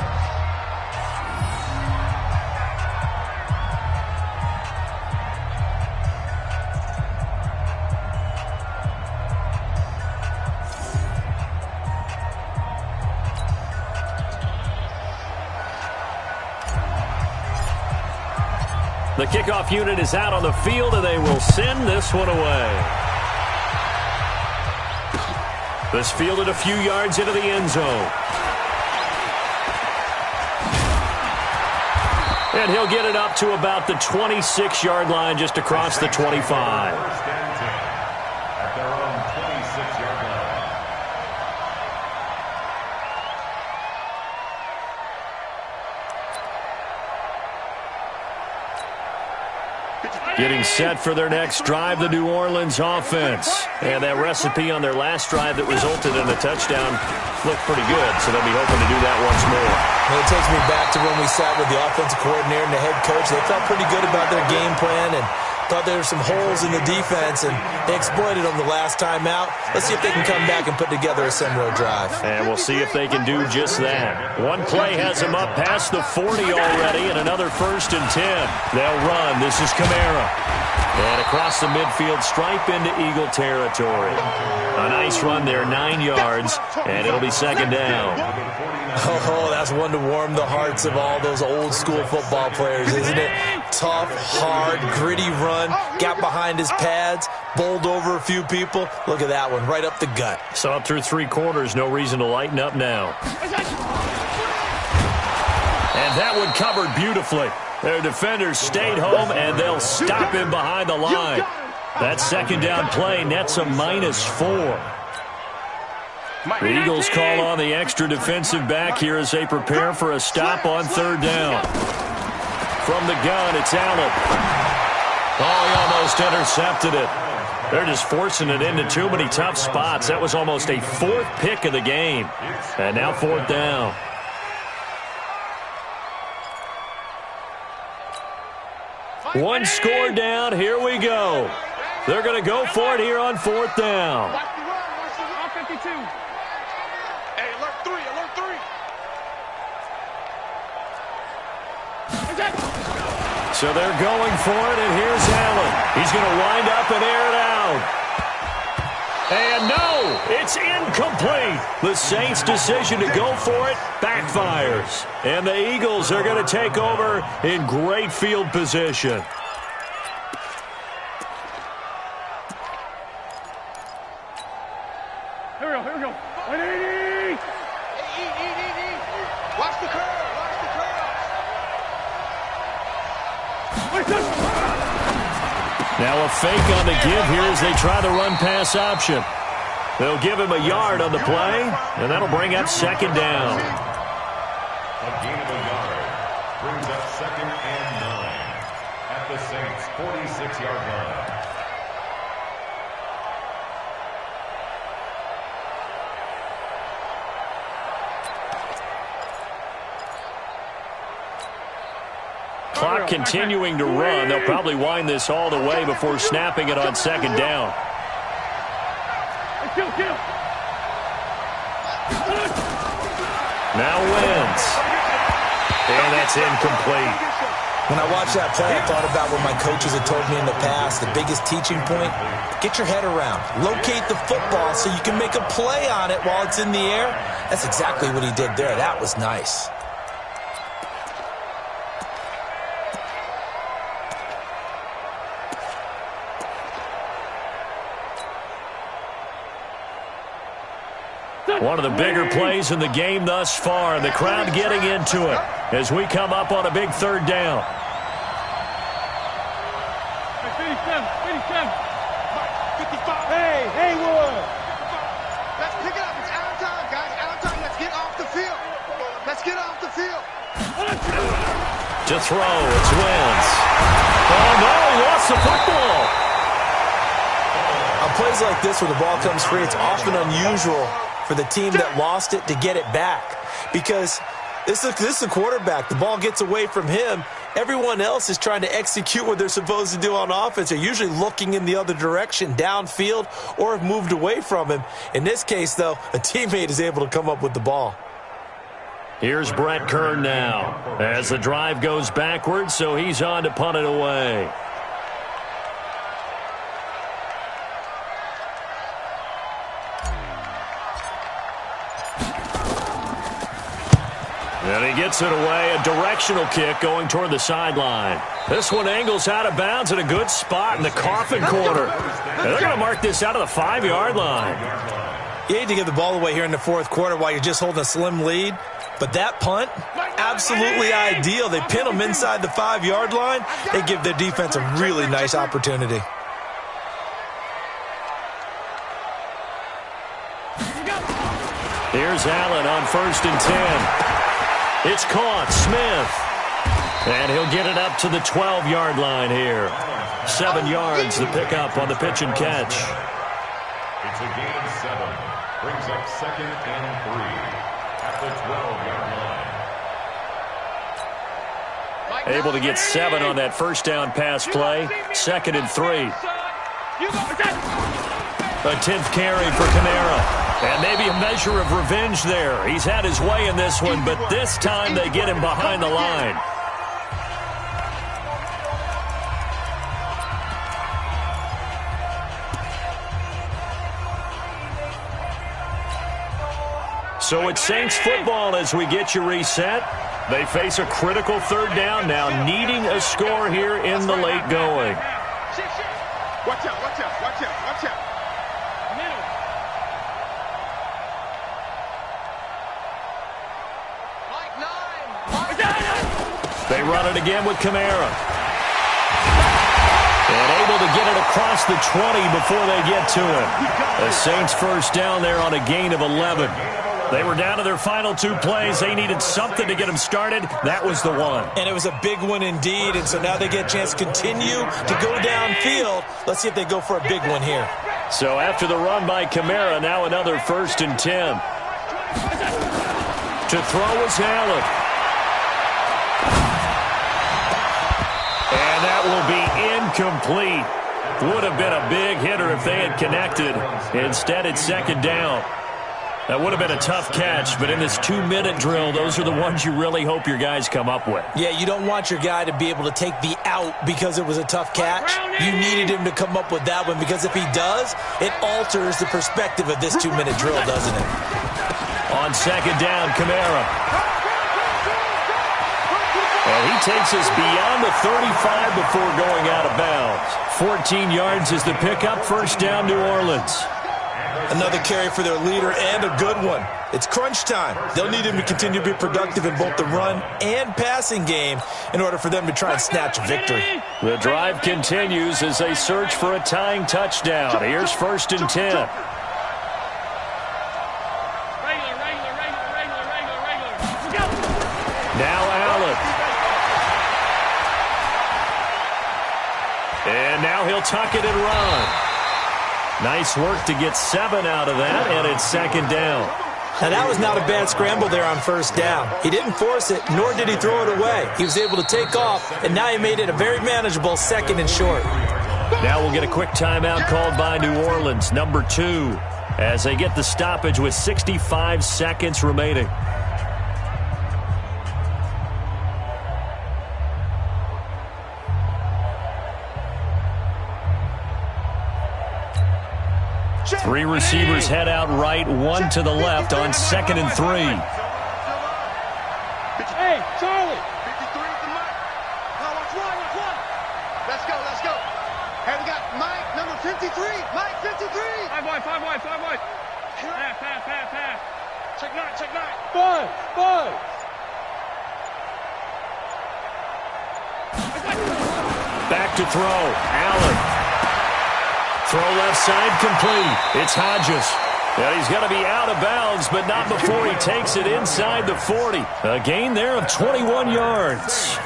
The kickoff unit is out on the field, and they will send this one away. This fielded a few yards into the end zone. And he'll get it up to about the 26-yard line, just across the 25. First and 10 at their own 26-yard line. Getting set for their next drive, the New Orleans offense. And that recipe on their last drive that resulted in a touchdown looked pretty good, so they'll be hoping to do that once more. Well, it takes me back to when we sat with the offensive coordinator and the head coach. They felt pretty good about their game plan and thought there were some holes in the defense, and they exploited them the last time out. Let's see if they can come back and put together a similar drive. And we'll see if they can do just that. One play has them up past the 40 already, and another 1st and 10. They'll run. This is Kamara. And across the midfield stripe into Eagle territory. A nice run there, 9 yards, and it'll be 2nd down. Oh, that's one to warm the hearts of all those old-school football players, isn't it? Tough, hard, gritty run, got behind his pads, bowled over a few people. Look at that one, right up the gut. Saw it through 3 quarters, no reason to lighten up now. And that one covered beautifully. Their defenders stayed home, and they'll stop him behind the line. That second down play nets a -4. The Eagles call on the extra defensive back here as they prepare for a stop on third down. From the gun, it's Allen. Oh, he almost intercepted it. They're just forcing it into too many tough spots. That was almost a fourth pick of the game. And now fourth down. One score down. Here we go. They're going to go for it here on fourth down. Hey, alert three. So they're going for it, and here's Allen. He's going to wind up and air it out. And no, it's incomplete. The Saints' decision to go for it backfires. And the Eagles are going to take over in great field position. Here we go. 180. Watch the curve. Now a fake on the give here as they try the run-pass option. They'll give him a yard on the play, and that'll bring up second down. A gain of a yard brings up 2nd and 9 at the Saints' 46-yard line. Clock continuing to run. They'll probably wind this all the way before snapping it on second down. Now wins. And that's incomplete. When I watched that play, I thought about what my coaches had told me in the past. The biggest teaching point, get your head around. Locate the football so you can make a play on it while it's in the air. That's exactly what he did there. That was nice. One of the bigger plays in the game thus far, and the crowd getting into it as we come up on a big third down. Hey, 55. Hey, Haywood. Let's pick it up. It's out of time, guys. Out of time. Let's get off the field. To throw, it's Wentz. Oh, no, he lost the football. On plays like this where the ball comes free, it's often unusual for the team that lost it to get it back, because this is the quarterback. The ball gets away from him. Everyone else is trying to execute what they're supposed to do on offense. They're usually looking in the other direction, downfield, or have moved away from him. In this case, though, a teammate is able to come up with the ball. Here's Brett Kern now as the drive goes backwards, so he's on to punt it away. And he gets it away, a directional kick going toward the sideline. This one angles out of bounds at a good spot in the coffin corner. And they're going to mark this out of the 5-yard line. You hate to give the ball away here in the fourth quarter while you're just holding a slim lead, but that punt, absolutely ideal. They pin them inside the 5-yard line. They give their defense a really nice opportunity. Here's Allen on 1st and 10. It's caught, Smith. And he'll get it up to the 12-yard line here. 7 yards the pickup on the pitch and catch. It's a gain of 7. Brings up 2nd and 3 at the 12-yard line. Able to get 7 on that first down pass play. 2nd and 3. A 10th carry for Kamara. And maybe a measure of revenge there. He's had his way in this one, but this time they get him behind the line. So it's Saints football as we get you reset. They face a critical third down now, needing a score here in the late going. Watch out. They run it again with Kamara. And able to get it across the 20 before they get to him. The Saints first down there on a gain of 11. They were down to their final 2 plays. They needed something to get them started. That was the one. And it was a big one indeed, and so now they get a chance to continue to go downfield. Let's see if they go for a big one here. So after the run by Kamara, now another 1st and 10. To throw is Allen. And that will be incomplete. Would have been a big hitter if they had connected. Instead, it's 2nd down. That would have been a tough catch, but in this 2-minute drill, those are the ones you really hope your guys come up with. Yeah, you don't want your guy to be able to take the out because it was a tough catch. You needed him to come up with that one, because if he does, it alters the perspective of this 2-minute drill, doesn't it? On 2nd down, Kamara. And he takes us beyond the 35 before going out of bounds. 14 yards is the pickup. 1st down, New Orleans. Another carry for their leader, and a good one. It's crunch time. They'll need him to continue to be productive in both the run and passing game in order for them to try and snatch a victory. The drive continues as they search for a tying touchdown. Here's 1st and 10. Now Allen. And now he'll tuck it and run. Nice work to get 7 out of that, and it's 2nd down. Now, that was not a bad scramble there on 1st down. He didn't force it, nor did he throw it away. He was able to take off, and now he made it a very manageable 2nd and short. Now we'll get a quick timeout called by New Orleans, number 2, as they get the stoppage with 65 seconds remaining. Three receivers head out right, 1 to the left on 2nd and 3. Hey, Charlie. 53 to Mike. No, watch one. Let's go. Hey, we got Mike, number 53. Mike, 53. 5 wide. Pass. Check nine. Five. Back to throw. Allen. Throw left side complete. It's Hodges. And he's going to be out of bounds, but not before he takes it inside the 40. A gain there of 21 yards.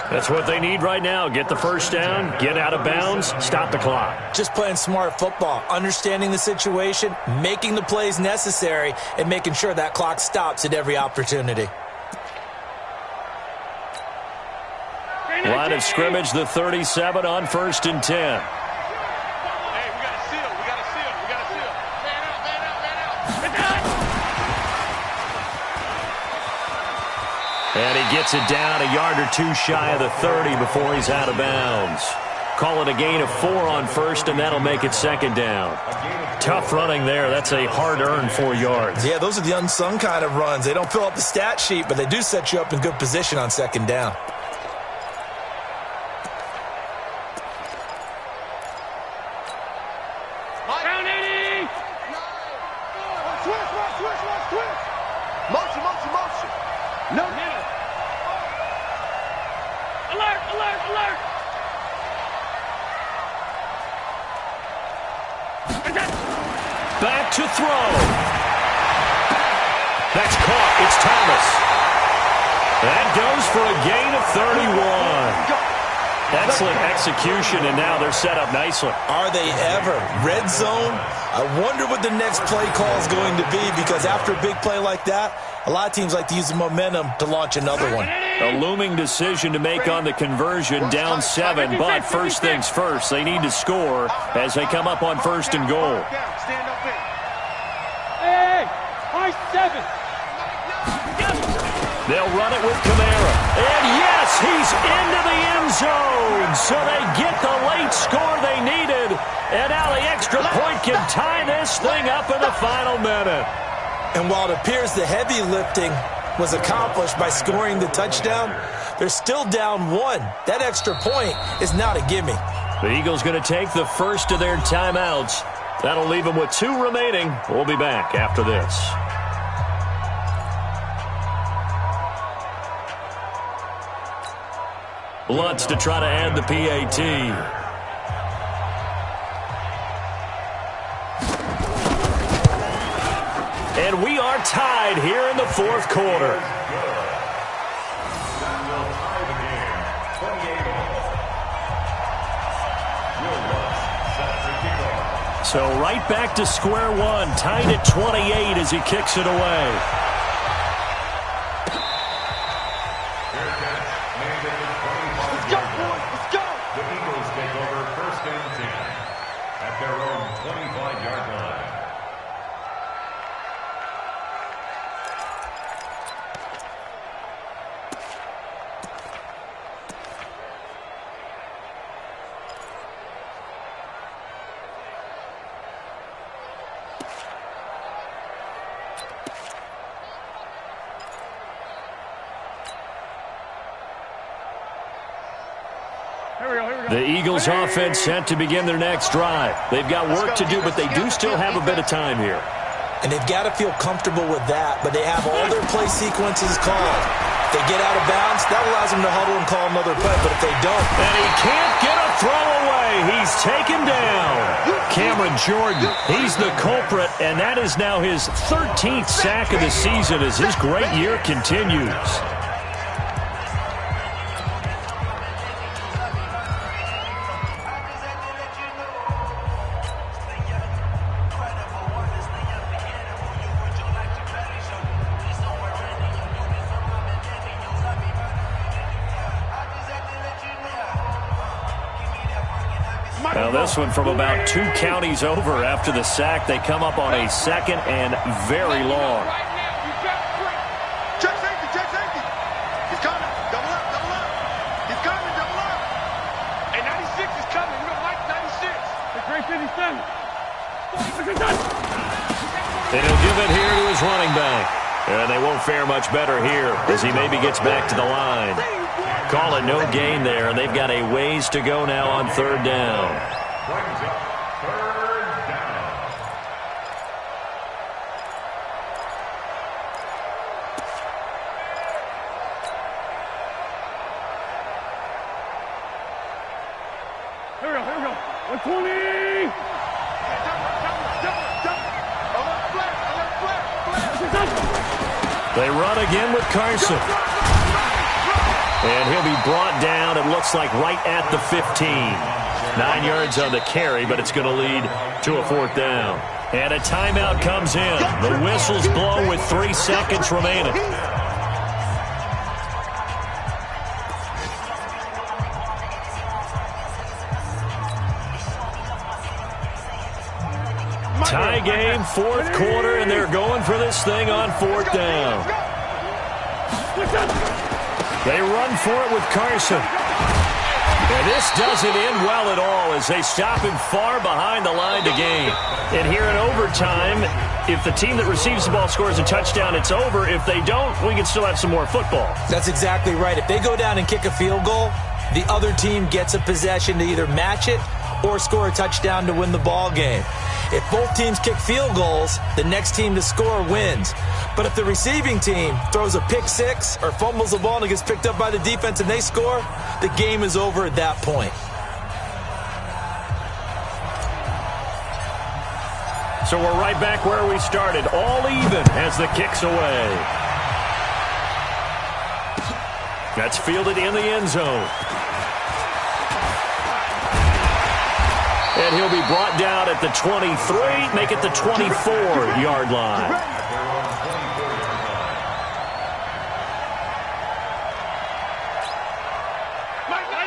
That's what they need right now. Get the 1st down, get out of bounds, stop the clock. Just playing smart football, understanding the situation, making the plays necessary, and making sure that clock stops at every opportunity. Line of scrimmage, the 37 on 1st and 10. And he gets it down a yard or 2 shy of the 30 before he's out of bounds. Call it a gain of 4 on 1st, and that'll make it 2nd down. Tough running there. That's a hard-earned 4 yards. Yeah, those are the unsung kind of runs. They don't fill up the stat sheet, but they do set you up in good position on 2nd down. Motion. No. Alert. Back to throw. That's caught. It's Thomas. That goes for a gain of 31. Excellent execution, and now they're set up nicely. Are they ever? Red zone? I wonder what the next play call is going to be, because after a big play like that, a lot of teams like to use the momentum to launch another one. A looming decision to make on the conversion, down 7, but first things first, they need to score as they come up on 1st and goal. Hey, high 7. They'll run it with Kamara. And yes, he's into the end zone. So they get the late score they needed. And now the extra point can tie this thing up in the final minute. And while it appears the heavy lifting was accomplished by scoring the touchdown, they're still down 1. That extra point is not a gimme. The Eagles going to take the first of their timeouts. That'll leave them with 2 remaining. We'll be back after this. Lutz to try to add the PAT. And we are tied here in the fourth quarter. That will tie the game, 28 all. Will Lutz set to kick off. So right back to square one, tied at 28 as he kicks it away. The Eagles take over first and 10 at their own 25-yard line. The Eagles offense set to begin their next drive. They've got work to do, but they do still have a bit of time here. And they've got to feel comfortable with that, but they have all their play sequences called. If they get out of bounds, that allows them to huddle and call another play, but if they don't... And he can't get a throw away. He's taken down. Cameron Jordan, he's the culprit, and that is now his 13th sack of the season as his great year continues. Now this one from about 2 counties over after the sack. They come up on a second and very long. Check safety, check safety. He's coming. Double up, double up. He's coming, double up. Hey, 96 is coming. We don't like 96. The great 57. And he'll give it here to his running back. And they won't fare much better here as he maybe gets back to the line. Call it no gain there, and they've got a ways to go now on third down. Brings up third down. Here we go. 120. They run again with Carson. And he'll be brought down, it looks like, right at the 15. 9 yards on the carry, but it's going to lead to a fourth down. And a timeout comes in. The whistle's blown with 3 seconds remaining. Tie game, fourth quarter, and they're going for this thing on fourth down. They run for it with Carson. And this doesn't end well at all as they stop him far behind the line to gain. And here in overtime, if the team that receives the ball scores a touchdown, it's over. If they don't, we can still have some more football. That's exactly right. If they go down and kick a field goal, the other team gets a possession to either match it or score a touchdown to win the ball game. If both teams kick field goals, the next team to score wins. But if the receiving team throws a pick six or fumbles the ball and it gets picked up by the defense and they score, the game is over at that point. So we're right back where we started, all even as the kick's away. That's fielded in the end zone. And he'll be brought down at the 23, make it the 24-yard line.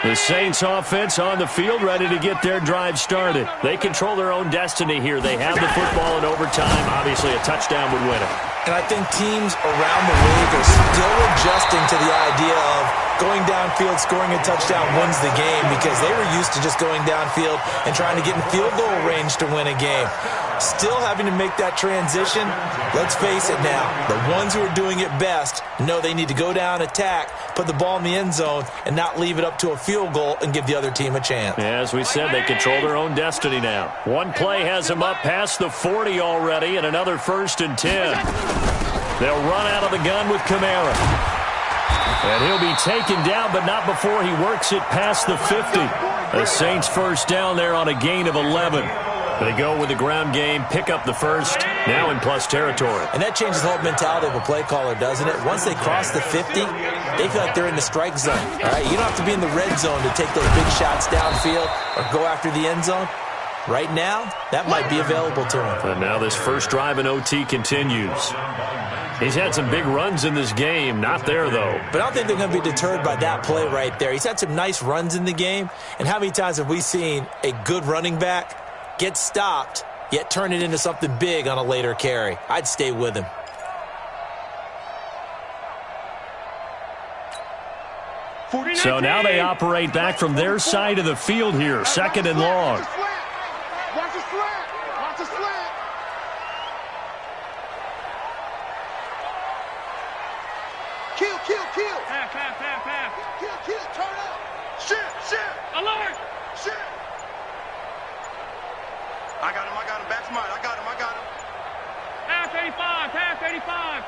The Saints offense on the field ready to get their drive started. They control their own destiny here. They have the football in overtime. Obviously, a touchdown would win it. And I think teams around the league are still adjusting to the idea of going downfield, scoring a touchdown wins the game because they were used to just going downfield and trying to get in field goal range to win a game. Still having to make that transition. Let's face it now, the ones who are doing it best know they need to go down, attack, put the ball in the end zone, and not leave it up to a field goal and give the other team a chance. As we said, they control their own destiny now. One play has them up past the 40 already, and another 1st and 10. They'll run out of the gun with Kamara. And he'll be taken down, but not before he works it past the 50. The Saints first down there on a gain of 11. They go with the ground game, pick up the first, now in plus territory. And that changes the whole mentality of a play caller, doesn't it? Once they cross the 50, they feel like they're in the strike zone. All right, you don't have to be in the red zone to take those big shots downfield or go after the end zone. Right now, that might be available to him. And now this first drive in OT continues. He's had some big runs in this game. Not there, though. But I don't think they're going to be deterred by that play right there. He's had some nice runs in the game. And how many times have we seen a good running back get stopped, yet turn it into something big on a later carry? I'd stay with him. So now they operate back from their side of the field here, second and long. Watch the slant. Watch the slant. Kill. Pass. Kill. Turn up. Shit. Alert. Shit. I got him. Back to mine. I got him. Pass 85.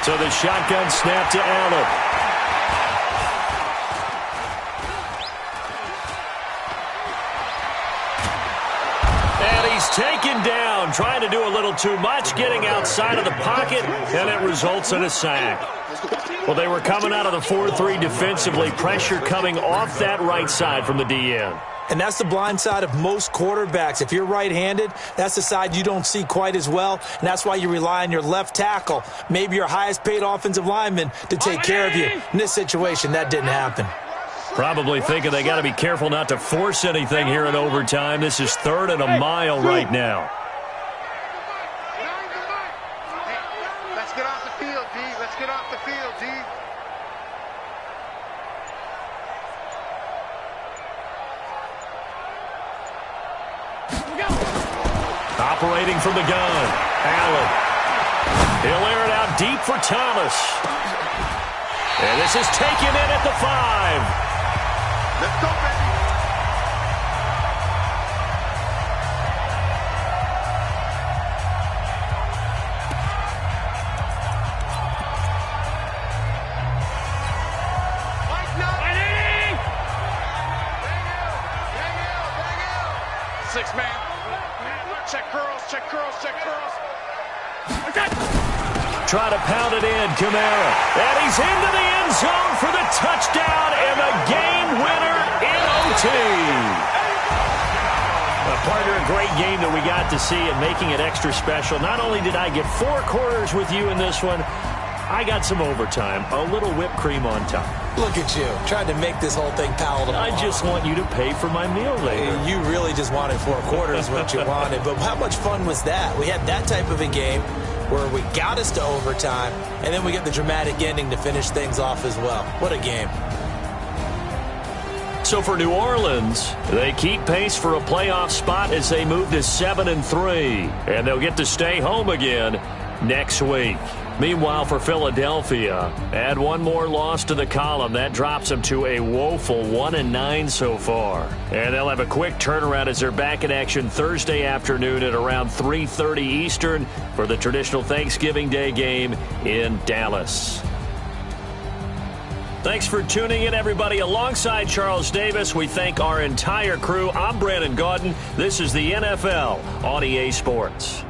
So the shotgun snap to Allen. He's taken down, trying to do a little too much, getting outside of the pocket, and it results in a sack. Well, they were coming out of the 4-3 defensively, pressure coming off that right side from the DN. And that's the blind side of most quarterbacks. If you're right-handed, that's the side you don't see quite as well, and that's why you rely on your left tackle, maybe your highest-paid offensive lineman, to take care of you. In this situation, that didn't happen. Probably thinking they got to be careful not to force anything here in overtime. This is 3rd and a mile right now. Let's get off the field, D. Operating from the gun, Allen. He'll air it out deep for Thomas. And this is taken in at the 5. Let's go, baby. Six man. Check curls. Try to pound it in, Kamara. And he's into the end zone for the touchdown and the game winner in OT. Partner, a great game that we got to see and making it extra special. Not only did I get 4 quarters with you in this one, I got some overtime, a little whipped cream on top. Look at you, trying to make this whole thing palatable. I just want you to pay for my meal later. You really just wanted 4 quarters, what you wanted. But how much fun was that? We had that type of a game where we got us to overtime, and then we get the dramatic ending to finish things off as well. What a game. So for New Orleans, they keep pace for a playoff spot as they move to 7-3, and they'll get to stay home again next week. Meanwhile, for Philadelphia, add one more loss to the column. That drops them to a woeful 1-9 so far. And they'll have a quick turnaround as they're back in action Thursday afternoon at around 3:30 Eastern for the traditional Thanksgiving Day game in Dallas. Thanks for tuning in, everybody. Alongside Charles Davis, we thank our entire crew. I'm Brandon Gaudin. This is the NFL on EA Sports.